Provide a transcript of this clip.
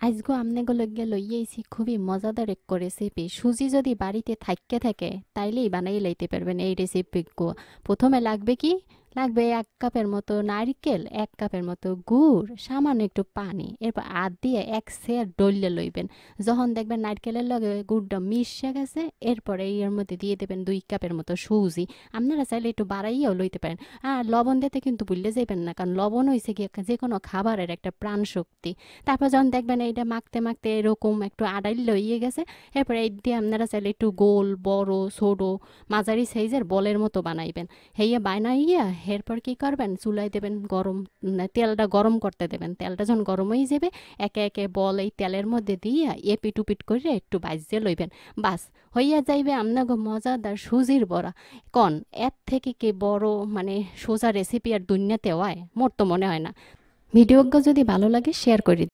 আজগো আমনেগো লইগ্যা লইয়াইছি খুবই মজাদার এক রেসিপি। সুজি যদি বাড়িতে থাইক্যা থাকে তাইলেই বানাই লইতে পারবেন এই রেসিপিগো। প্রথমে লাগবে কি? লাগবে ১ কাপের মতো নারিকেল, ১ কাপের মতো গুড়, সামান্য একটু পানি। এরপর আধ দিয়ে এক সের ডইল্যা লইবেন। যখন দেখবেন নারকেলের লগে গুড়টা মিশে গেছে, এরপরে এর মধ্যে দিয়ে দেবেন ২ কাপের মতো সুজি। আপনারা চাইলে একটু বাড়াইয়াও লইতে পারেন। আর লবণ দিতে কিন্তু ভুললে যাইবেন না, কারণ লবণ হইছে গিয়ে যেকোনো খাবারের একটা প্রাণশক্তি। তারপর যখন দেখবেন এইটা মাখতে মাখতে এরকম একটু আড়াইল লইয়ে গেছে, এরপরে এই দিয়ে আপনারা চাইলে একটু গোল বড় ছোট মাঝারি সাইজের বলের মতো বানাইবেন। হেইয়া বানাইয়া এরপর কি করবেন, চুলাই দেবেন গরম, তেলটা গরম করতে দেবেন। তেলটা যখন গরম হয়ে যাবে, একে একে বল এই তেলের মধ্যে দিয়ে এপিট উপিট করে একটু ভাজতে লইবেন। বাস, হইয়া যাইবে আপনাকে মজাদার সুজির বড়া। কন এর থেকে কি বড় মানে সোজা রেসিপি আর দুনিয়াতে হয়? মোর তো মনে হয় না। ভিডিওটা যদি ভালো লাগে শেয়ার করে